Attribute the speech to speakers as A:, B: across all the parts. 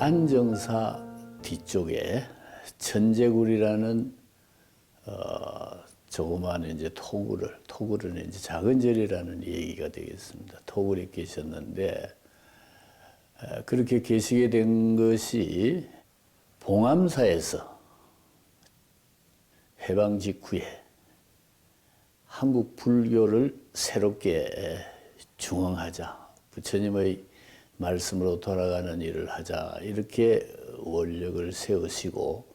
A: 안정사 뒤쪽에 천재굴이라는 조그마한 이제 토굴은 이제 작은 절이라는 얘기가 되겠습니다. 토굴에 계셨는데 그렇게 계시게 된 것이 봉암사에서 해방 직후에 한국 불교를 새롭게 중흥하자, 부처님의 말씀으로 돌아가는 일을 하자, 이렇게 원력을 세우시고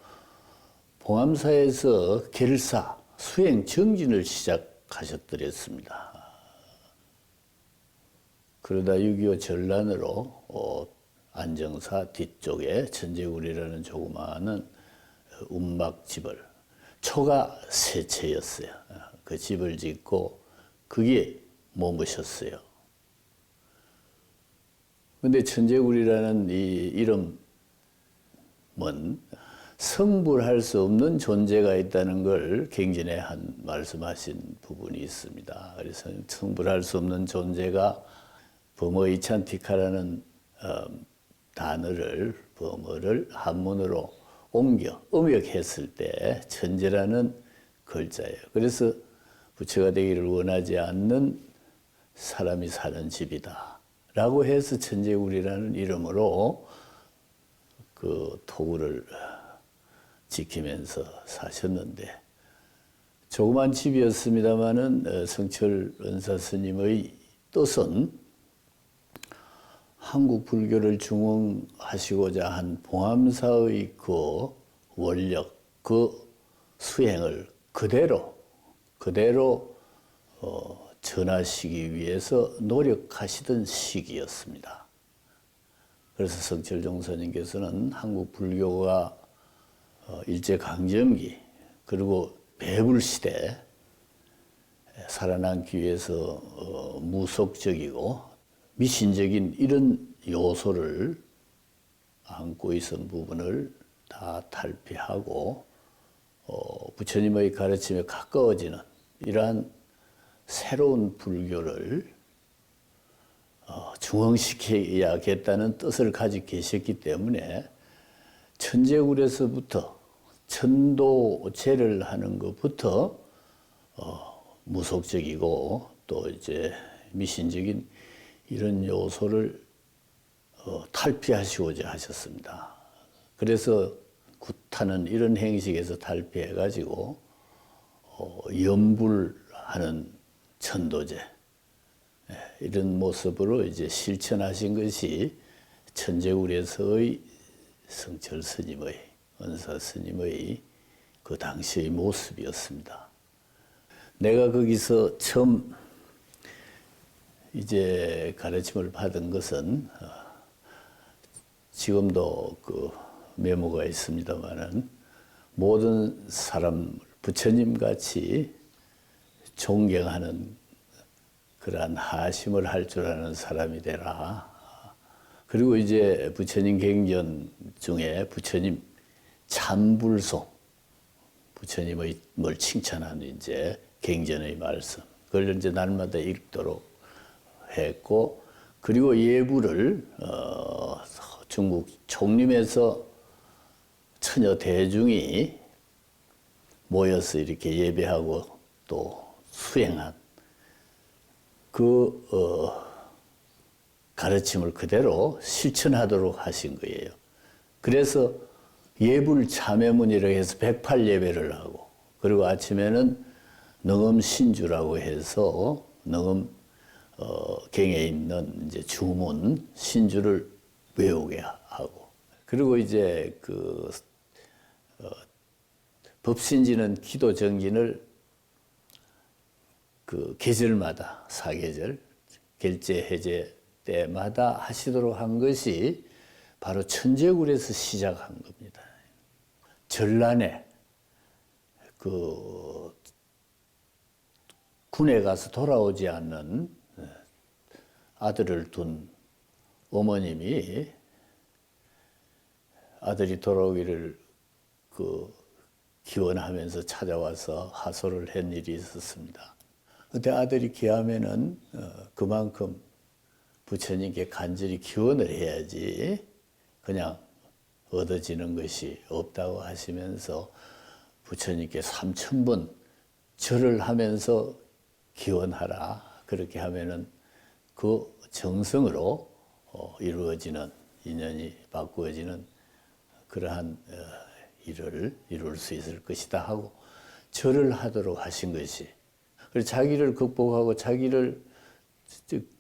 A: 봉암사에서 결사, 수행 정진을 시작하셨더랬습니다. 그러다 6.25 전란으로 안정사 뒤쪽에 천재굴이라는 조그마한 운막집을, 초가 세 채였어요. 그 집을 짓고 그게 머무셨어요. 근데 천재굴이라는 이 이름은 성불할 수 없는 존재가 있다는 걸 경전에 말씀하신 부분이 있습니다. 그래서 성불할 수 없는 존재가 범어이찬티카라는 단어를, 범어를 한문으로 옮겨 음역했을 때 천재라는 글자예요. 그래서 부처가 되기를 원하지 않는 사람이 사는 집이다 라고 해서 천재굴이라는 이름으로 그 토굴을 지키면서 사셨는데, 조그만 집이었습니다마는 성철 은사 스님의 뜻은 한국 불교를 중흥하시고자 한 봉암사의 그 원력, 그 수행을 그대로 전하시기 위해서 노력하시던 시기였습니다. 그래서 성철종 스님께서는 한국 불교가 일제강점기 그리고 배불시대 살아남기 위해서 무속적이고 미신적인 이런 요소를 안고 있은 부분을 다 탈피하고 부처님의 가르침에 가까워지는 이러한 새로운 불교를 중흥시켜야겠다는 뜻을 가지고 계셨기 때문에 천재굴에서부터 천도제를 하는 것부터 무속적이고 또 이제 미신적인 이런 요소를 탈피하시고자 하셨습니다. 그래서 굿하는 이런 행식에서 탈피해가지고 염불하는 천도제, 이런 모습으로 이제 실천하신 것이 천재굴에서의 성철 스님의, 은사 스님의 그 당시의 모습이었습니다. 내가 거기서 처음 이제 가르침을 받은 것은 지금도 그 메모가 있습니다만은, 모든 사람 부처님 같이 존경하는 그러한 하심을 할 줄 아는 사람이 되라. 그리고 이제 부처님 경전 중에 부처님 참불송, 부처님의 뭘 칭찬하는 이제 경전의 말씀, 그걸 이제 날마다 읽도록 했고, 그리고 예불을 중국 총림에서 처녀 대중이 모여서 이렇게 예배하고 또 수행한 그 가르침을 그대로 실천하도록 하신 거예요. 그래서 예불 참회문이라고 해서 108예배를 하고, 그리고 아침에는 능엄신주라고 해서 능엄 경에 있는 이제 주문 신주를 외우게 하고, 그리고 이제 그 법신지는 기도 정진을 그 계절마다 사계절 결제 해제 때마다 하시도록 한 것이 바로 천재굴에서 시작한 겁니다. 전란에 그 군에 가서 돌아오지 않는 아들을 둔 어머님이 아들이 돌아오기를 그 기원하면서 찾아와서 하소를 한 일이 있었습니다. 그때 아들이 귀하면은 그만큼 부처님께 간절히 기원을 해야지 그냥 얻어지는 것이 없다고 하시면서 부처님께 3000번 절을 하면서 기원하라. 그렇게 하면은 그 정성으로 이루어지는 인연이 바꾸어지는 그러한 일을 이룰 수 있을 것이다 하고 절을 하도록 하신 것이, 그래서 자기를 극복하고 자기를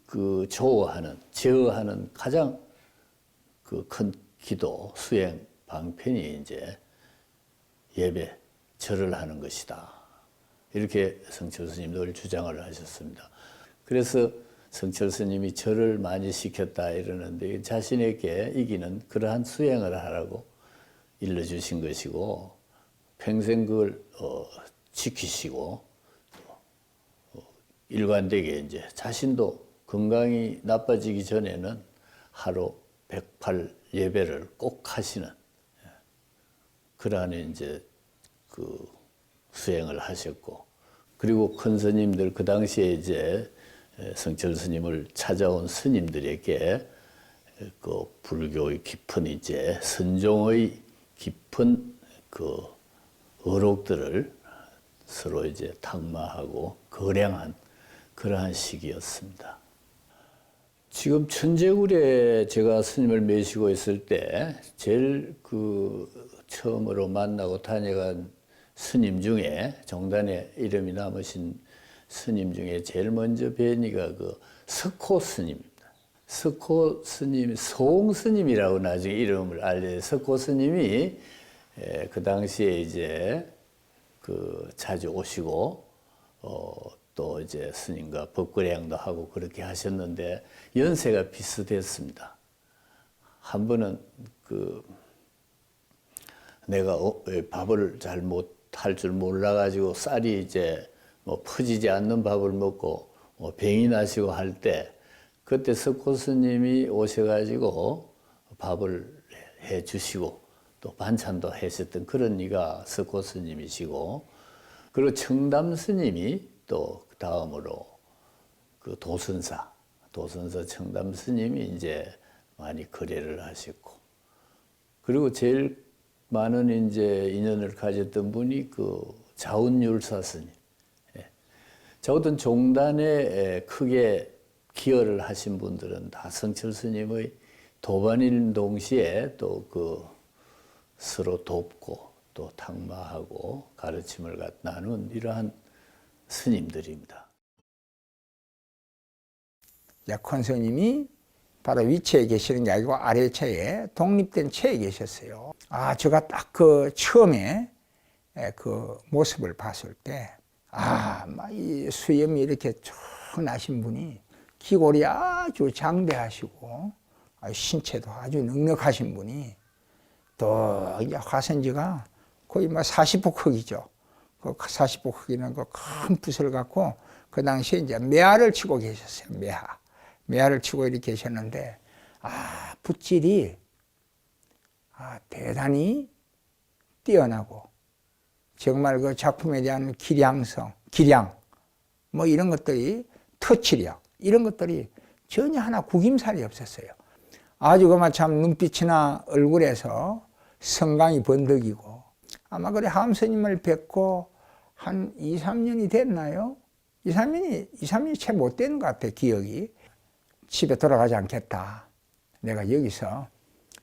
A: 그 조어하는, 제어하는 가장 그 큰 기도, 수행, 방편이 이제 예배, 절을 하는 것이다. 이렇게 성철 스님도 늘 주장을 하셨습니다. 그래서 성철 스님이 절을 많이 시켰다 이러는데 자신에게 이기는 그러한 수행을 하라고 일러주신 것이고, 평생 그걸 지키시고 일관되게 이제 자신도 건강이 나빠지기 전에는 하루 108 예배를 꼭 하시는 그러한 이제 그 수행을 하셨고, 그리고 큰 스님들 그 당시에 이제 성철 스님을 찾아온 스님들에게 그 불교의 깊은 이제 선종의 깊은 그 어록들을 서로 이제 탁마하고 거량한 그러한 시기였습니다. 지금 천재굴에 제가 스님을 모시고 있을 때 제일 그 처음으로 만나고 다녀간 스님 중에, 정단에 이름이 남으신 스님 중에 제일 먼저 뵈니가 그 석호 스님입니다. 석호 스님, 소홍 스님이라고 나중에 이름을 알려요. 석호 스님이 그 당시에 이제 그 자주 오시고 또 이제 스님과 법거량도 하고 그렇게 하셨는데 연세가 비슷했습니다. 한 번은 그 내가 밥을 잘 못 할 줄 몰라가지고 쌀이 이제 뭐 퍼지지 않는 밥을 먹고 병이 나시고 할 때, 그때 석호 스님이 오셔가지고 밥을 해 주시고 또 반찬도 하셨던 그런 이가 석호 스님이시고, 그리고 청담 스님이 또 다음으로 그 도선사 청담 스님이 이제 많이 거래를 하셨고, 그리고 제일 많은 이제 인연을 가졌던 분이 그 자운율사 스님. 어떤 종단에 크게 기여를 하신 분들은 다 성철 스님의 도반인 동시에 또 그 서로 돕고 또 탁마하고 가르침을 나눈 이러한 스님들입니다.
B: 권 스님이 바로 위치에 계시는 게 아니고 아래차에 독립된 체에 계셨어요. 제가 딱 그 처음에 그 모습을 봤을 때, 이 수염이 이렇게 쭉 나신 분이 기골이 아주 장대하시고 신체도 아주 넉넉하신 분이, 또 이제 화선지가 거의 40복 크기죠. 그 40복 크기는 그 큰 붓을 갖고 그 당시에 이제 매화를 치고 계셨어요. 매화를 치고 이렇게 계셨는데, 붓질이 대단히 뛰어나고 정말 그 작품에 대한 기량, 뭐 이런 것들이, 터치력, 이런 것들이 전혀 하나 구김살이 없었어요. 아주 그만 참 눈빛이나 얼굴에서 성강이 번득이고, 아마 그래 하암스님을 뵙고 한 2, 3년이 됐나요? 2, 3년이 채 못 되는 것 같아, 기억이. 집에 돌아가지 않겠다. 내가 여기서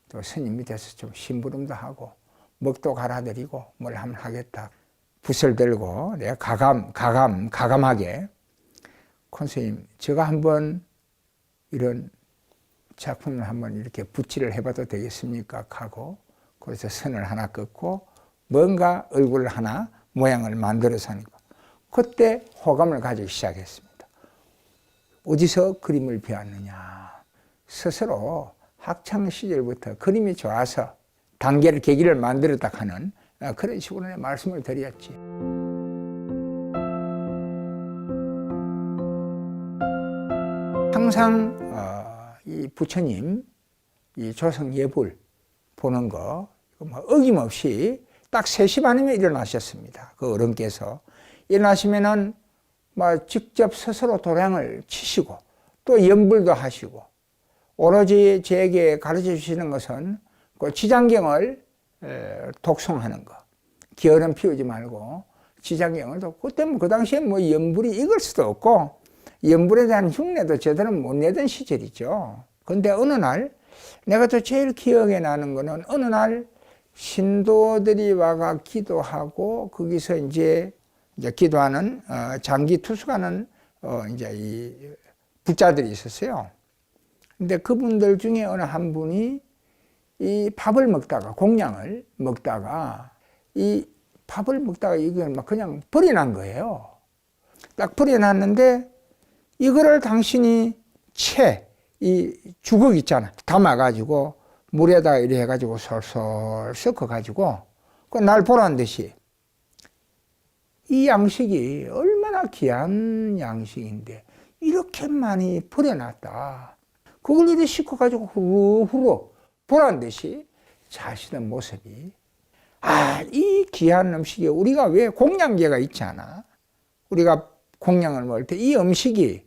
B: 또 스님 밑에서 좀 심부름도 하고 먹도 갈아드리고 뭘 하면 하겠다. 붓을 들고 내가 가감하게, 콘스님, 제가 한번 이런 작품을 한번 이렇게 붓질을 해봐도 되겠습니까? 하고, 그래서 선을 하나 긋고 뭔가 얼굴 하나 모양을 만들어서 하니까 그때 호감을 가지기 시작했습니다. 어디서 그림을 배웠느냐? 스스로 학창시절부터 그림이 좋아서 단계를, 계기를 만들었다 하는 그런 식으로 말씀을 드렸지. 항상 이 부처님, 이 조성예불 보는 거 어김없이 딱 3시 반이면 일어나셨습니다. 그 어른께서 일어나시면은 직접 스스로 도량을 치시고 또 염불도 하시고, 오로지 제게 가르쳐 주시는 것은 그 지장경을 독송하는 거. 게으름 피우지 말고 지장경을 돕고, 그때 뭐 그 당시에 뭐 연불이 익을 수도 없고 연불에 대한 흉내도 제대로 못 내던 시절이죠. 근데 어느 날 내가 또 제일 기억에 나는 거는, 어느 날 신도들이 와가 기도하고 거기서 이제 기도하는 장기 투숙하는 이제 이 부자들이 있었어요. 근데 그분들 중에 어느 한 분이 이 밥을 먹다가, 공양을 먹다가, 이 밥을 먹다가 이걸 막 그냥 버려난 거예요. 딱 버려놨는데, 이거를 당신이 이 주걱 있잖아, 담아가지고 물에다가 이래 해가지고 솔솔 섞어가지고 날 보란 듯이, 이 양식이 얼마나 귀한 양식인데 이렇게 많이 버려놨다. 그걸 이렇게 씻어가지고 후루후루 보란 듯이 자시는 모습이, 이 귀한 음식이, 우리가 왜 공양계가 있지 않아? 우리가 공양을 먹을 때 이 음식이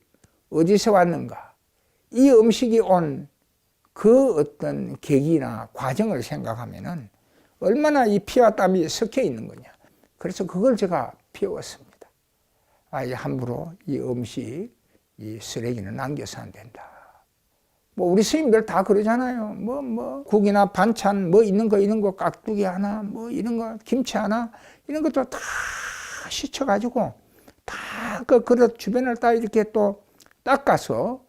B: 어디서 왔는가? 이 음식이 온 그 어떤 계기나 과정을 생각하면은 얼마나 이 피와 땀이 섞여 있는 거냐. 그래서 그걸 제가 배웠습니다. 함부로 이 음식, 이 쓰레기는 남겨서 안 된다. 뭐 우리 스님들 다 그러잖아요. 국이나 반찬 있는 거 깍두기 하나, 이런 거 김치 하나, 이런 것도 다 씻어가지고 다 그 그릇 주변을 다 이렇게 또 닦아서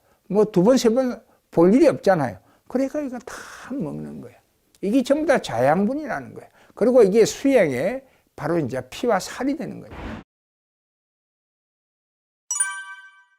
B: 두 번, 세 번 볼 일이 없잖아요. 그러니까 이거 다 먹는 거야. 이게 전부 다 자양분이라는 거야. 그리고 이게 수행에 바로 이제 피와 살이 되는 거야.